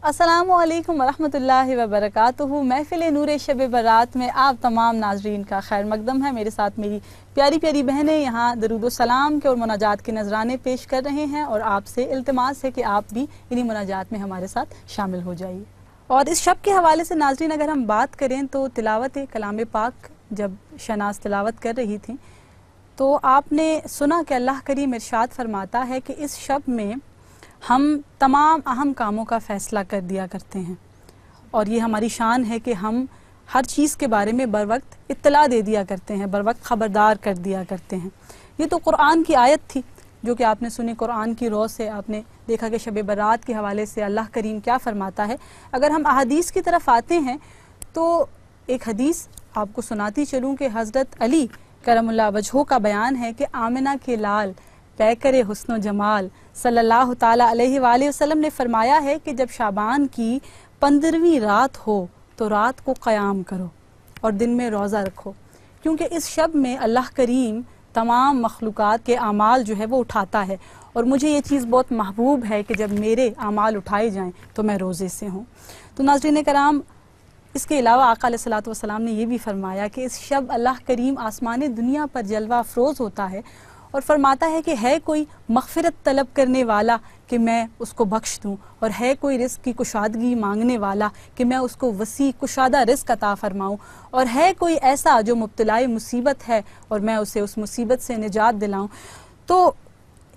السلام علیکم ورحمۃ اللہ وبرکاتہ۔ محفل نور شب برات میں آپ تمام ناظرین کا خیر مقدم ہے۔ میرے ساتھ میری پیاری پیاری بہنیں یہاں درود و سلام کے اور مناجات کے نذرانے پیش کر رہے ہیں، اور آپ سے التماس ہے کہ آپ بھی انہی مناجات میں ہمارے ساتھ شامل ہو جائیے۔ اور اس شب کے حوالے سے ناظرین اگر ہم بات کریں تو تلاوت کلام پاک جب شہناز تلاوت کر رہی تھیں تو آپ نے سنا کہ اللہ کریم ارشاد فرماتا ہے کہ اس شب میں ہم تمام اہم کاموں کا فیصلہ کر دیا کرتے ہیں، اور یہ ہماری شان ہے کہ ہم ہر چیز کے بارے میں بر وقت اطلاع دے دیا کرتے ہیں، بر وقت خبردار کر دیا کرتے ہیں۔ یہ تو قرآن کی آیت تھی جو کہ آپ نے سنی، قرآن کی رو سے آپ نے دیکھا کہ شب برات کے حوالے سے اللہ کریم کیا فرماتا ہے۔ اگر ہم احادیث کی طرف آتے ہیں تو ایک حدیث آپ کو سناتی چلوں کہ حضرت علی کرم اللہ وجہہ کا بیان ہے کہ آمنہ کے لال پیکر حسن و جمال صلی اللہ تعالیٰ علیہ وآلہ وسلم نے فرمایا ہے کہ جب شعبان کی 15ویں رات ہو تو رات کو قیام کرو اور دن میں روزہ رکھو، کیونکہ اس شب میں اللہ کریم تمام مخلوقات کے اعمال جو ہے وہ اٹھاتا ہے، اور مجھے یہ چیز بہت محبوب ہے کہ جب میرے اعمال اٹھائے جائیں تو میں روزے سے ہوں۔ تو ناظرین کرام، اس کے علاوہ آقا علیہ الصلوۃ والسلام نے یہ بھی فرمایا کہ اس شب اللہ کریم آسمان دنیا پر جلوہ افروز ہوتا ہے اور فرماتا ہے کہ ہے کوئی مغفرت طلب کرنے والا کہ میں اس کو بخش دوں، اور ہے کوئی رزق کی کشادگی مانگنے والا کہ میں اس کو وسیع کشادہ رزق عطا فرماؤں، اور ہے کوئی ایسا جو مبتلا مصیبت ہے اور میں اسے اس مصیبت سے نجات دلاؤں۔ تو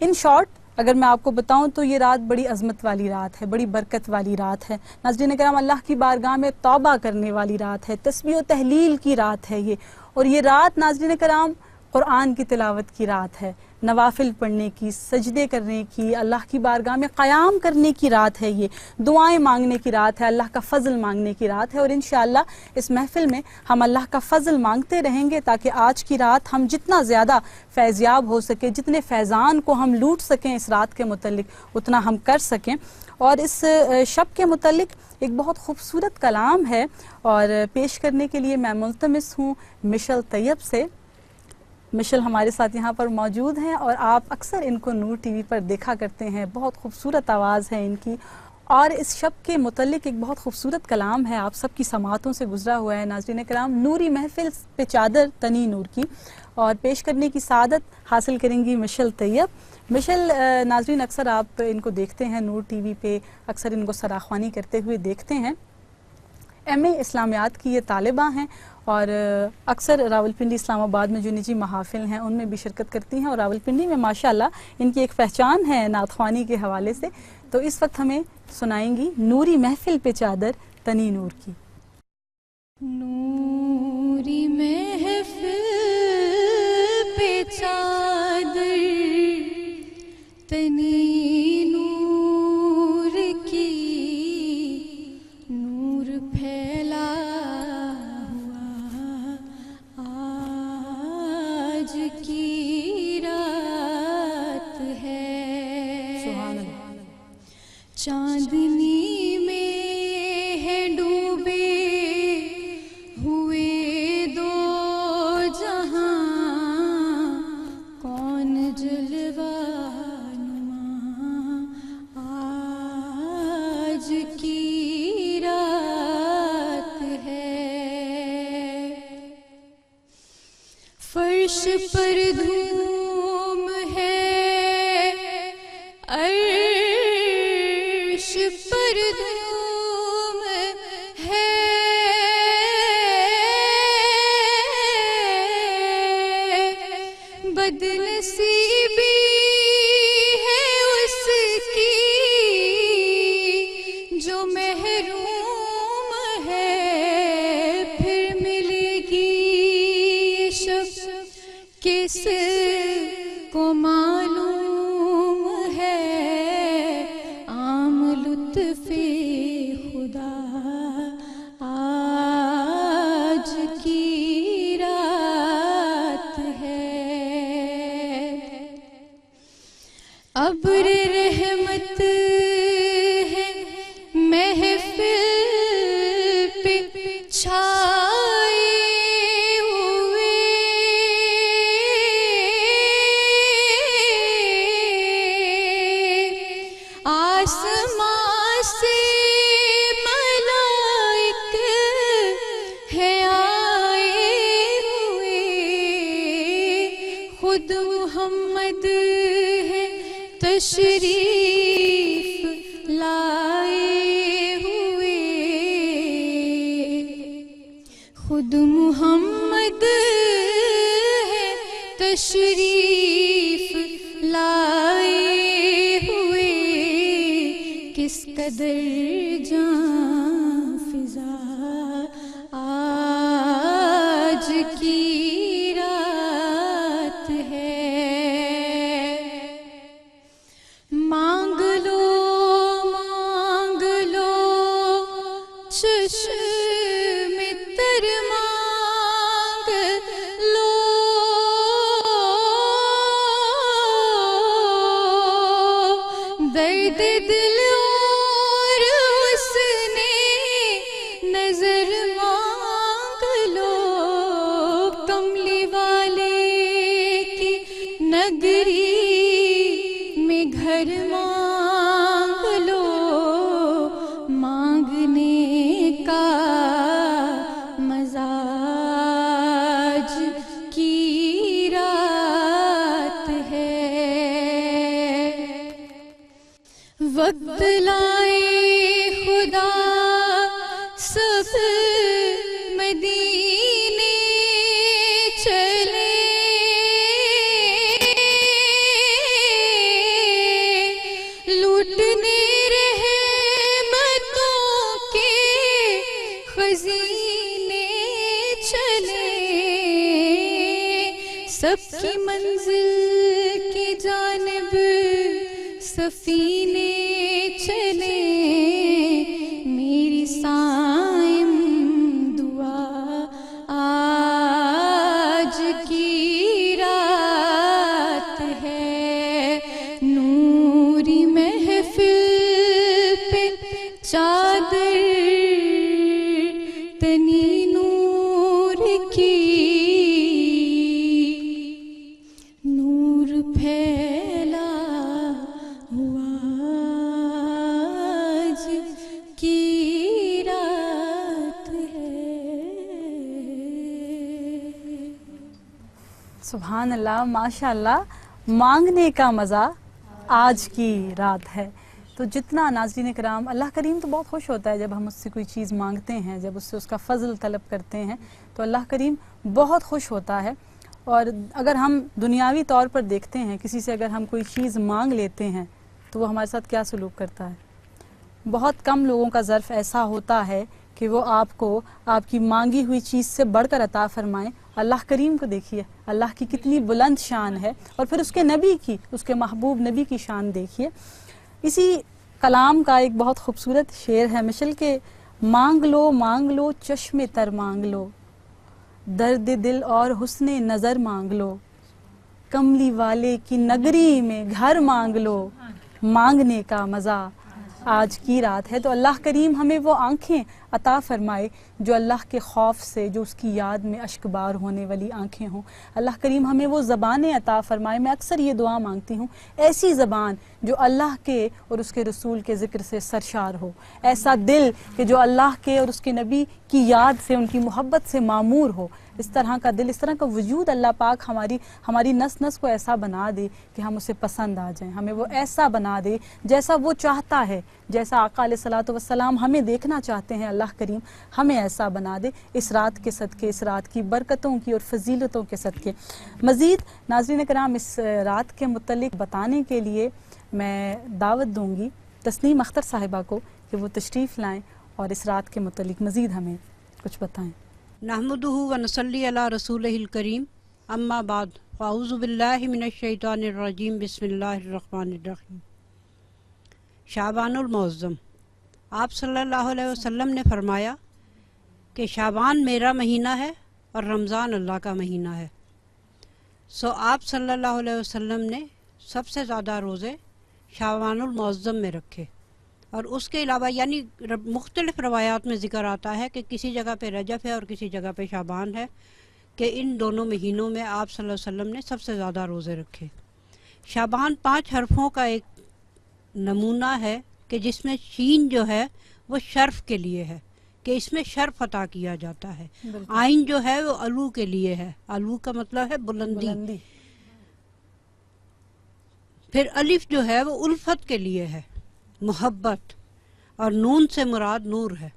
ان شارٹ اگر میں آپ کو بتاؤں تو یہ رات بڑی عظمت والی رات ہے، بڑی برکت والی رات ہے ناظرین کرام، اللہ کی بارگاہ میں توبہ کرنے والی رات ہے، تسبیح و تحلیل کی رات ہے یہ، اور یہ رات ناظرین کرام قرآن کی تلاوت کی رات ہے، نوافل پڑھنے کی، سجدے کرنے کی، اللہ کی بارگاہ میں قیام کرنے کی رات ہے، یہ دعائیں مانگنے کی رات ہے، اللہ کا فضل مانگنے کی رات ہے، اور انشاءاللہ اس محفل میں ہم اللہ کا فضل مانگتے رہیں گے تاکہ آج کی رات ہم جتنا زیادہ فیضیاب ہو سکے، جتنے فیضان کو ہم لوٹ سکیں اس رات کے متعلق اتنا ہم کر سکیں۔ اور اس شب کے متعلق ایک بہت خوبصورت کلام ہے، اور پیش کرنے کے لیے میں ملتمس ہوں مشل طیب سے۔ مشل ہمارے ساتھ یہاں پر موجود ہیں، اور آپ اکثر ان کو نور ٹی وی پر دیکھا کرتے ہیں، بہت خوبصورت آواز ہے ان کی، اور اس شب کے متعلق ایک بہت خوبصورت کلام ہے آپ سب کی سماعتوں سے گزرا ہوا ہے ناظرین کرام، نوری محفل پہ چادر تنی نور کی، اور پیش کرنے کی سعادت حاصل کریں گی مشل طیب۔ مشل ناظرین اکثر آپ ان کو دیکھتے ہیں نور ٹی وی پہ، اکثر ان کو سراخوانی کرتے ہوئے دیکھتے ہیں۔ ایم اے اسلامیات کی یہ طالبہ ہیں، اور اکثر راولپنڈی اسلام آباد میں جو نجی محافل ہیں ان میں بھی شرکت کرتی ہیں، اور راولپنڈی میں ماشاءاللہ ان کی ایک پہچان ہے نعت خوانی کے حوالے سے۔ تو اس وقت ہمیں سنائیں گی نوری محفل پہ چادر تنی نور کی۔ نوری محفل پہ چادر تنی نور کی، نور پھیلا ہوا آج کی رات ہے، سبحان اللہ۔ چاندنی میں ہے ڈوبے ہوئے دو جہاں، کون جلوہ نما آج کی رات ہے، فرش پر دھوم ہے، عرش پر دھوم ہے، بدنصیبی ہے اس کی جو محروم ہے، پھر ملے گی یہ شب کس کو معلوم ہے، عام لطف خدا آج کی رات ہے، ابر رحمت ہے محفل پہ چھائے ہوئے، آسمان سے محمد ہے تشریف لائے ہوئے، خود محمد ہے تشریف لائے ہوئے، کس قدر جاں فضا آج کی رات ہے، مانگ لو چشم تر مانگ لو، درد دل اور اس نے نظر مانگ لو، کملی والے کی نگری میں گھر مانگ لو، مانگنے کا مزاج کی رات ہے، وقت لائے خدا سب مدینے چلے، لوٹنے رحمتوں کے خزینے چلے، سب کی منزل کی جانب سفینے چلے، میری صائم دعا آج کی رات ہے، نوری محفل پہ چادر تنی نور کی، نور پھیلا ہوا آج کی رات ہے۔ سبحان اللہ، ماشاء اللہ، مانگنے کا مزہ آج کی رات ہے۔ تو جتنا ناظرین کرام، اللہ کریم تو بہت خوش ہوتا ہے جب ہم اس سے کوئی چیز مانگتے ہیں، جب اس سے اس کا فضل طلب کرتے ہیں تو اللہ کریم بہت خوش ہوتا ہے۔ اور اگر ہم دنیاوی طور پر دیکھتے ہیں، کسی سے اگر ہم کوئی چیز مانگ لیتے ہیں تو وہ ہمارے ساتھ کیا سلوک کرتا ہے؟ بہت کم لوگوں کا ظرف ایسا ہوتا ہے کہ وہ آپ کو آپ کی مانگی ہوئی چیز سے بڑھ کر عطا فرمائیں۔ اللہ کریم کو دیکھیے، اللہ کی کتنی بلند شان ہے، اور پھر اس کے نبی کی، اس کے محبوب نبی کی شان دیکھیے۔ اسی کلام کا ایک بہت خوبصورت شعر ہے مشل کے، مانگ لو چشم تر مانگ لو، درد دل اور حسن نظر مانگ لو، کملی والے کی نگری میں گھر مانگ لو، مانگنے کا مزہ آج کی رات ہے۔ تو اللہ کریم ہمیں وہ آنکھیں عطا فرمائے جو اللہ کے خوف سے، جو اس کی یاد میں اشکبار ہونے والی آنکھیں ہوں۔ اللہ کریم ہمیں وہ زبانیں عطا فرمائے، میں اکثر یہ دعا مانگتی ہوں، ایسی زبان جو اللہ کے اور اس کے رسول کے ذکر سے سرشار ہو، ایسا دل کہ جو اللہ کے اور اس کے نبی کی یاد سے، ان کی محبت سے معمور ہو، اس طرح کا دل، اس طرح کا وجود اللہ پاک ہماری نس نس کو ایسا بنا دے کہ ہم اسے پسند آ جائیں، ہمیں وہ ایسا بنا دے جیسا وہ چاہتا ہے، جیسا آقا علیہ الصلوۃ والسلام ہمیں دیکھنا چاہتے ہیں۔ اللہ کریم ہمیں ایسا بنا دے اس رات کے صدقے، اس رات کی برکتوں کی اور فضیلتوں کے صدقے۔ مزید ناظرین کرام، اس رات کے متعلق بتانے کے لیے میں دعوت دوں گی تسنیم اختر صاحبہ کو کہ وہ تشریف لائیں اور اس رات کے متعلق مزید ہمیں کچھ بتائیں۔ نحمدہ و نصلی علی رسولہ الکریم، اما بعد، اعوذ باللہ من الشیطان الرجیم، بسم اللہ الرحمن الرحیم۔ شعبان المعظم، آپ صلی اللہ علیہ وسلم نے فرمایا کہ شعبان میرا مہینہ ہے اور رمضان اللہ کا مہینہ ہے۔ سو آپ صلی اللہ علیہ وسلم نے سب سے زیادہ روزے شعبان المعظم میں رکھے، اور اس کے علاوہ یعنی مختلف روایات میں ذکر آتا ہے کہ کسی جگہ پہ رجب ہے اور کسی جگہ پہ شعبان ہے، کہ ان دونوں مہینوں میں آپ صلی اللہ علیہ وسلم نے سب سے زیادہ روزے رکھے۔ شعبان 5 حرفوں کا ایک نمونہ ہے کہ جس میں شین جو ہے وہ شرف کے لیے ہے، کہ اس میں شرف عطا کیا جاتا ہے۔ عین جو ہے وہ علو کے لیے ہے، علو کا مطلب ہے بلندی۔ پھر الف جو ہے وہ الفت کے لیے ہے، محبت، اور نون سے مراد نور ہے،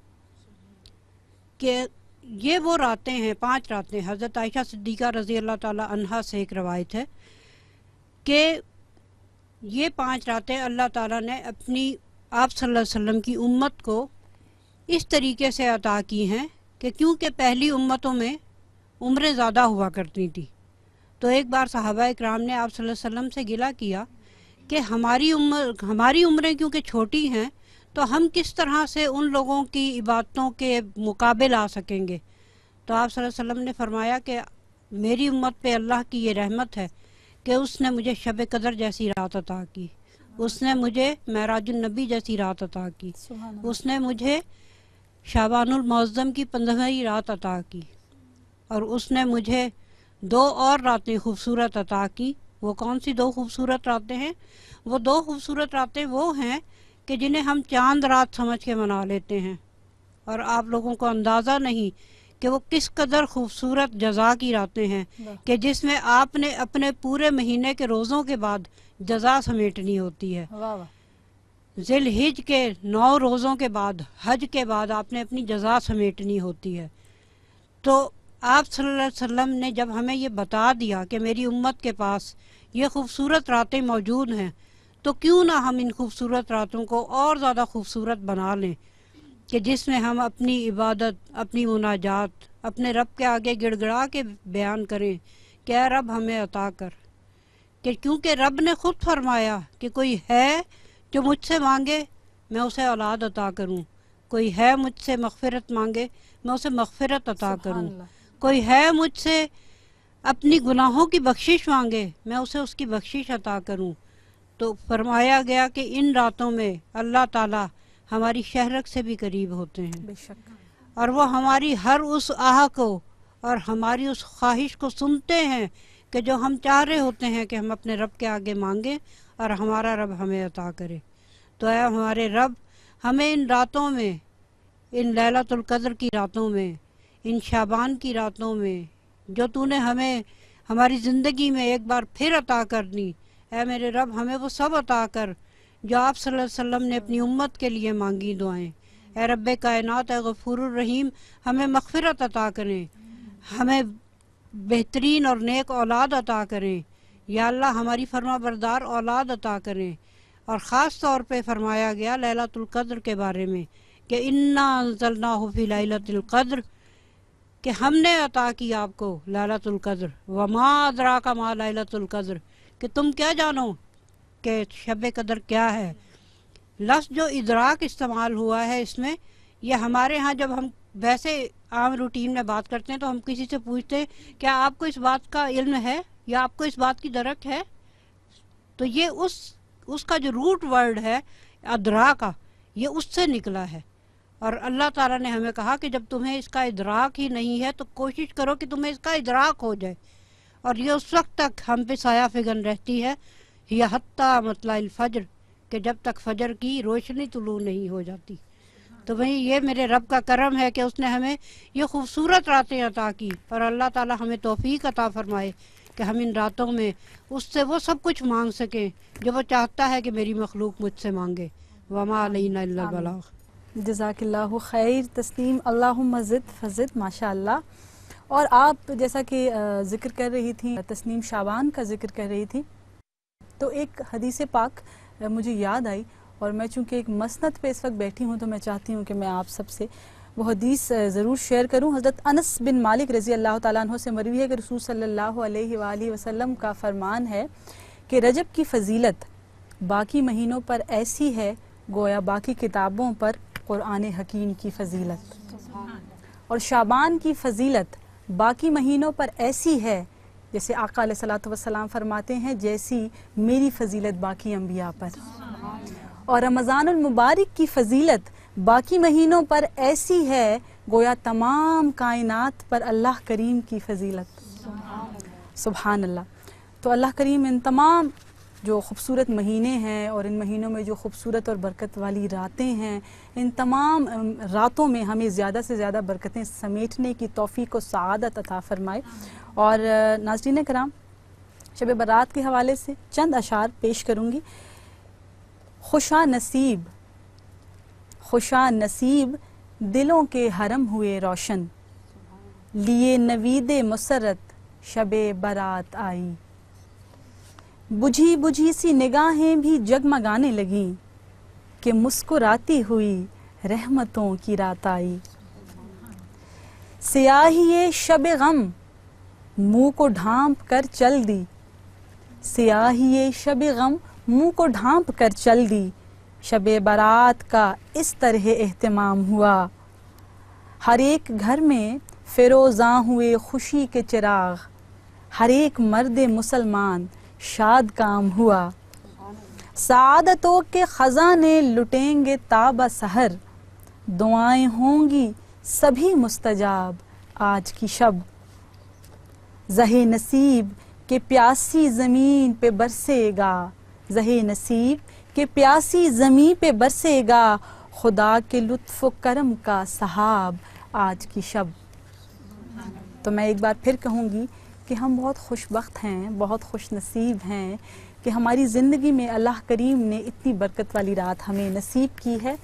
کہ یہ وہ راتیں ہیں، 5 راتیں. حضرت عائشہ صدیقہ رضی اللہ تعالی عنہا سے ایک روایت ہے کہ یہ 5 راتیں اللہ تعالیٰ نے اپنی آپ صلی اللہ علیہ وسلم کی امت کو اس طریقے سے عطا کی ہیں کہ کیونکہ پہلی امتوں میں عمریں زیادہ ہوا کرتی تھیں، تو ایک بار صحابہ اکرام نے آپ صلی اللہ علیہ وسلم سے گلہ کیا کہ ہماری عمریں کیونکہ چھوٹی ہیں تو ہم کس طرح سے ان لوگوں کی عبادتوں کے مقابل آ سکیں گے. تو آپ صلی اللہ علیہ وسلم نے فرمایا کہ میری امت پہ اللہ کی یہ رحمت ہے کہ اس نے مجھے شب قدر جیسی رات عطا کی، اس نے مجھے معراج النبی جیسی رات عطا کی، اس نے مجھے شعبان المعظم کی 15ویں رات عطا کی، اور اس نے مجھے 2 اور راتیں خوبصورت عطا کی. وہ کون سی 2 خوبصورت راتیں ہیں؟ وہ 2 خوبصورت راتیں وہ ہیں کہ جنہیں ہم چاند رات سمجھ کے منا لیتے ہیں، اور آپ لوگوں کو اندازہ نہیں کہ وہ کس قدر خوبصورت جزا کی راتیں ہیں، کہ جس میں آپ نے اپنے پورے مہینے کے روزوں کے بعد جزا سمیٹنی ہوتی ہے. ذی الحج کے 9 روزوں کے بعد، حج کے بعد آپ نے اپنی جزا سمیٹنی ہوتی ہے. تو آپ صلی اللہ علیہ وسلم نے جب ہمیں یہ بتا دیا کہ میری امت کے پاس یہ خوبصورت راتیں موجود ہیں، تو کیوں نہ ہم ان خوبصورت راتوں کو اور زیادہ خوبصورت بنا لیں، کہ جس میں ہم اپنی عبادت، اپنی مناجات اپنے رب کے آگے گڑ گڑا کے بیان کریں کہ اے رب ہمیں عطا کر. کہ کیونکہ رب نے خود فرمایا کہ کوئی ہے جو مجھ سے مانگے میں اسے اولاد عطا کروں، کوئی ہے مجھ سے مغفرت مانگے میں اسے مغفرت عطا کروں، کوئی ہے مجھ سے اپنی گناہوں کی بخشش مانگے میں اسے اس کی بخشش عطا کروں. تو فرمایا گیا کہ ان راتوں میں اللہ تعالیٰ ہماری شہرک سے بھی قریب ہوتے ہیں، بے شک، اور وہ ہماری ہر اس آہ کو اور ہماری اس خواہش کو سنتے ہیں کہ جو ہم چاہ رہے ہوتے ہیں کہ ہم اپنے رب کے آگے مانگیں اور ہمارا رب ہمیں عطا کرے. تو اے ہمارے رب، ہمیں ان راتوں میں، ان لیلۃ القدر کی راتوں میں، ان شعبان کی راتوں میں جو تو نے ہمیں ہماری زندگی میں ایک بار پھر عطا کرنی، اے میرے رب ہمیں وہ سب عطا کر جو آپ صلی اللہ علیہ وسلم نے اپنی امت کے لیے مانگی دعائیں. اے رب کائنات، اے غفور الرحیم، ہمیں مغفرت عطا کریں، ہمیں بہترین اور نیک اولاد عطا کریں. یا اللہ ہماری فرما بردار اولاد عطا کریں. اور خاص طور پہ فرمایا گیا لیلۃ القدر کے بارے میں کہ انا انزلناہ فی لیلۃ القدر، کہ ہم نے عطا کی آپ کو لیلۃ القدر. وما ادراک ما لیلۃ القدر، کہ تم کیا جانو کہ شب قدر کیا ہے. لفظ جو ادراک استعمال ہوا ہے اس میں، یہ ہمارے ہاں جب ہم ویسے عام روٹین میں بات کرتے ہیں تو ہم کسی سے پوچھتے ہیں کیا آپ کو اس بات کا علم ہے یا آپ کو اس بات کی درک ہے، تو یہ اس کا جو روٹ ورڈ ہے ادرا کا، یہ اس سے نکلا ہے. اور اللہ تعالیٰ نے ہمیں کہا کہ جب تمہیں اس کا ادراک ہی نہیں ہے تو کوشش کرو کہ تمہیں اس کا ادراک ہو جائے. اور یہ اس وقت تک ہم پہ سایہ فگن رہتی ہے، یا حتیٰ مطلع الفجر، کہ جب تک فجر کی روشنی طلوع نہیں ہو جاتی. تو وہی یہ میرے رب کا کرم ہے کہ اس نے ہمیں یہ خوبصورت راتیں عطا کی، اور اللہ تعالیٰ ہمیں توفیق عطا فرمائے کہ ہم ان راتوں میں اس سے وہ سب کچھ مانگ سکیں جو وہ چاہتا ہے کہ میری مخلوق مجھ سے مانگے. وما علینا الا البلاغ. جزاک اللہ خیر تسنیم، اللہم زد فزد، ماشاء اللہ. اور آپ جیسا کہ ذکر کر رہی تھیں، تسنیم شعبان کا ذکر کر رہی تھی، تو ایک حدیث پاک مجھے یاد آئی، اور میں چونکہ ایک مسند پہ اس وقت بیٹھی ہوں تو میں چاہتی ہوں کہ میں آپ سب سے وہ حدیث ضرور شیئر کروں. حضرت انس بن مالک رضی اللہ تعالیٰ عنہ سے مروی ہے کہ رسول صلی اللہ علیہ وآلہ وسلم کا فرمان ہے کہ رجب کی فضیلت باقی مہینوں پر ایسی ہے گویا باقی کتابوں پر قرآن حکیم کی فضیلت، اور شعبان کی فضیلت باقی مہینوں پر ایسی ہے جیسے آقا علیہ الصلوۃ والسلام فرماتے ہیں جیسی میری فضیلت باقی انبیاء پر، اور رمضان المبارک کی فضیلت باقی مہینوں پر ایسی ہے گویا تمام کائنات پر اللہ کریم کی فضیلت. سبحان اللہ. تو اللہ کریم ان تمام جو خوبصورت مہینے ہیں اور ان مہینوں میں جو خوبصورت اور برکت والی راتیں ہیں، ان تمام راتوں میں ہمیں زیادہ سے زیادہ برکتیں سمیٹنے کی توفیق و سعادت عطا فرمائے. اور ناظرین کرام، شب برات کے حوالے سے چند اشعار پیش کروں گی. خوشا نصیب دلوں کے حرم ہوئے روشن، لیے نوید مسرت شب برات آئی. بجھی بجھی سی نگاہیں بھی جگمگانے لگیں کہ مسکراتی ہوئی رحمتوں کی رات آئی. سیاہی شب غم منہ کو ڈھانپ کر چل دی، سیاہی شب غم منہ کو ڈھانپ کر چل دی. شب برات کا اس طرح اہتمام ہوا، ہر ایک گھر میں فیروزاں ہوئے خوشی کے چراغ، ہر ایک مرد مسلمان شاد کام ہوا. سعادتوں کے خزانے لٹیں گے تاب سحر، دعائیں ہوں گی سبھی مستجاب آج کی شب. زہ نصیب کہ پیاسی زمین پہ برسے گا، زہ نصیب کہ پیاسی زمین پہ برسے گا خدا کے لطف و کرم کا سحاب آج کی شب. تو میں ایک بار پھر کہوں گی کہ ہم بہت خوش بخت ہیں، بہت خوش نصیب ہیں کہ ہماری زندگی میں اللہ کریم نے اتنی برکت والی رات ہمیں نصیب کی ہے.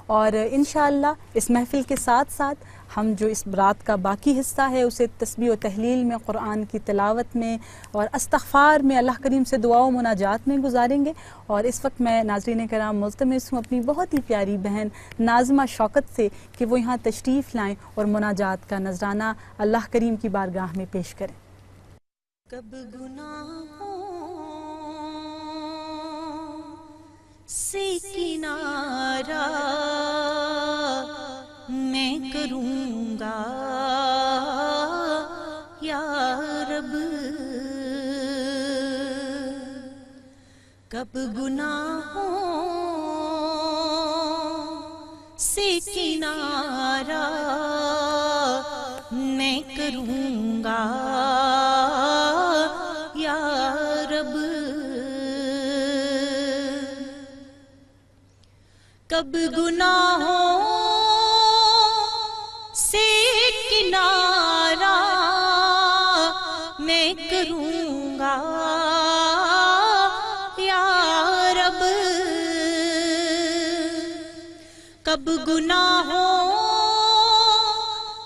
اور انشاءاللہ اس محفل کے ساتھ ساتھ ہم جو اس رات کا باقی حصہ ہے اسے تسبیح و تحلیل میں، قرآن کی تلاوت میں اور استغفار میں، اللہ کریم سے دعا و مناجات میں گزاریں گے. اور اس وقت میں ناظرین کرام ملتمس ہوں اپنی بہت ہی پیاری بہن ناظمہ شوکت سے کہ وہ یہاں تشریف لائیں اور مناجات کا نذرانہ اللہ کریم کی بارگاہ میں پیش کریں. کب گناہوں سے کنارہ میں کروں گا یا رب، کب گناہوں سے کنارہ میں کروں گا یا رب، کب گناہوں سے کنارہ میں کروں گا یا رب، کب گناہوں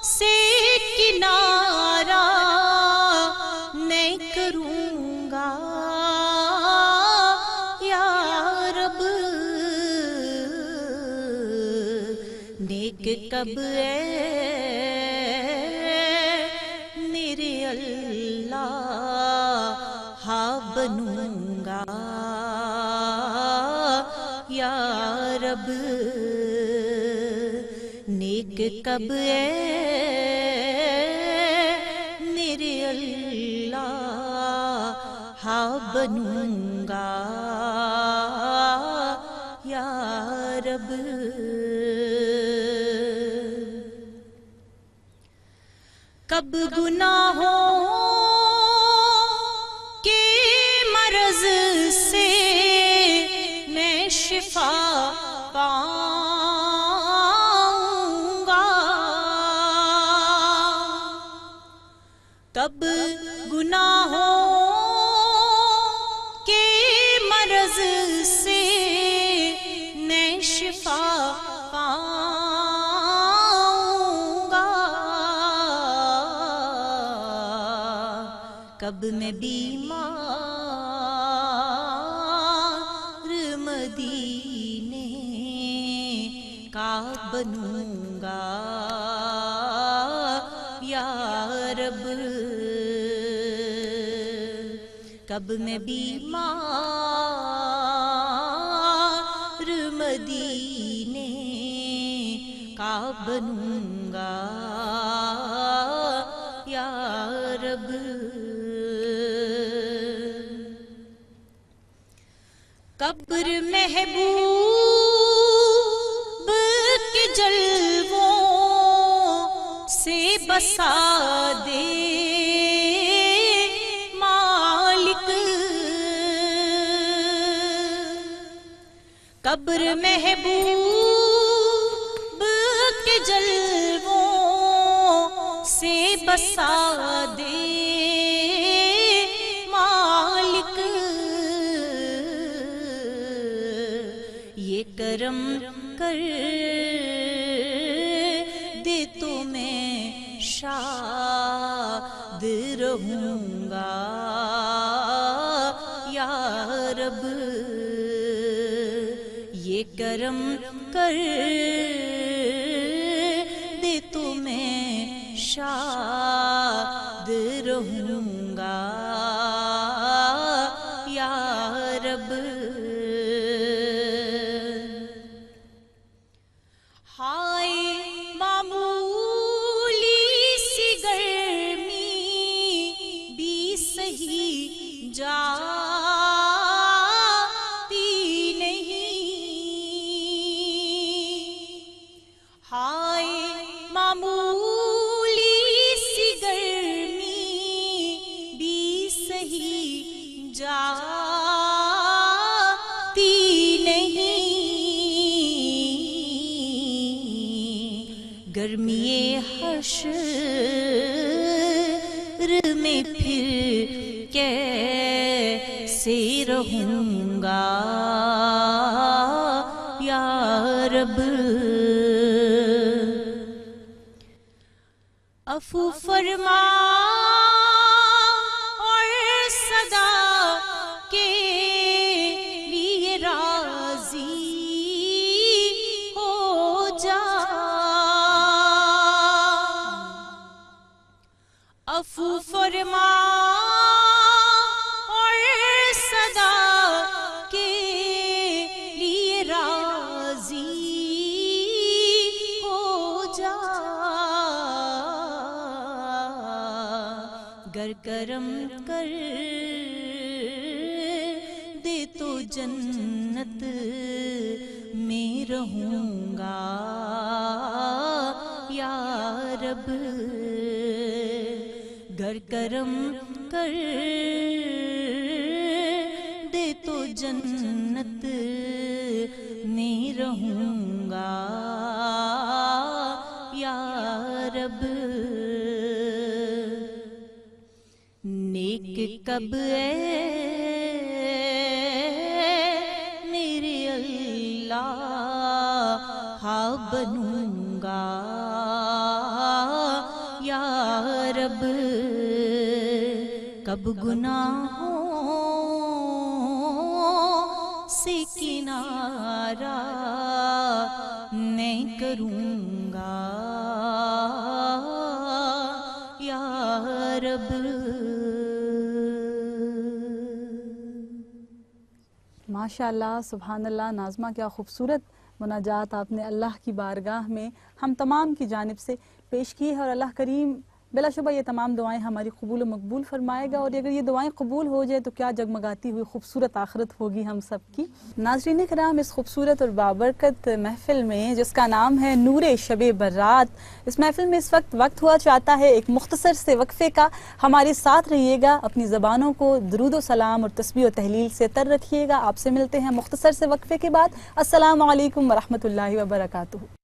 سے کنارہ میں کروں گا یا رب، نیک کب میرے اللہ ہاں بنوں گا یا رب، نیک کب میرے اللہ ہاں بنوں گا یا رب. کب گناہوں کے مرض سے میں شفا پاؤں گا، کب گناہوں کے مرض سے میں شفا پاؤں گا، کب میں بیمار مدینے کا بنوں گا یا رب، کب میں بیمار مدینے کا بنوں گا یا رب، قبر محبوب کے جلووں سے بسا دے مالک، قبر محبوب کے جلووں سے بسا دے مالک، یہ کرم کر دے تو میں شاد رہوں گا یا رب، یہ کرم کر دے تو میں شاد رہوں گا یا رب۔ ہائے معمولی سی گرمی بھی صحیح جاتی نہیں، ہائے معمولی سی گرمی بھی صحیح جاتی نہیں، گرمی حشر میں پھر کیسے رہوں گا یا رب۔ عفو فرما اور صدا کے لیے راضی ہو جا، عفو فرما اور صدا کے لیے راضی ہو جا، گر کرم کر دے تو جنت میں رہوں گا یا رب، گر کرم کر دے تو جنت میں رہوں گا یا رب۔ نیک کب اے میرے اللہ بنوں گا یا رب، کب گناہوں سے کنارہ میں کروں گا یا رب۔ ماشاء اللہ، سبحان اللہ، ناظمہ کیا خوبصورت مناجات آپ نے اللہ کی بارگاہ میں ہم تمام کی جانب سے پیش کی ہے، اور اللہ کریم بلا شبہ یہ تمام دعائیں ہماری قبول و مقبول فرمائے گا، اور اگر یہ دعائیں قبول ہو جائے تو کیا جگمگاتی ہوئی خوبصورت آخرت ہوگی ہم سب کی۔ ناظرین کرام، اس خوبصورت اور بابرکت محفل میں جس کا نام ہے نور شب برات، اس محفل میں اس وقت ہوا چاہتا ہے ایک مختصر سے وقفے کا۔ ہمارے ساتھ رہیے گا، اپنی زبانوں کو درود و سلام اور تسبیح و تحلیل سے تر رکھیے گا۔ آپ سے ملتے ہیں مختصر سے وقفے کے بعد۔ السلام علیکم ورحمۃ اللہ وبرکاتہ۔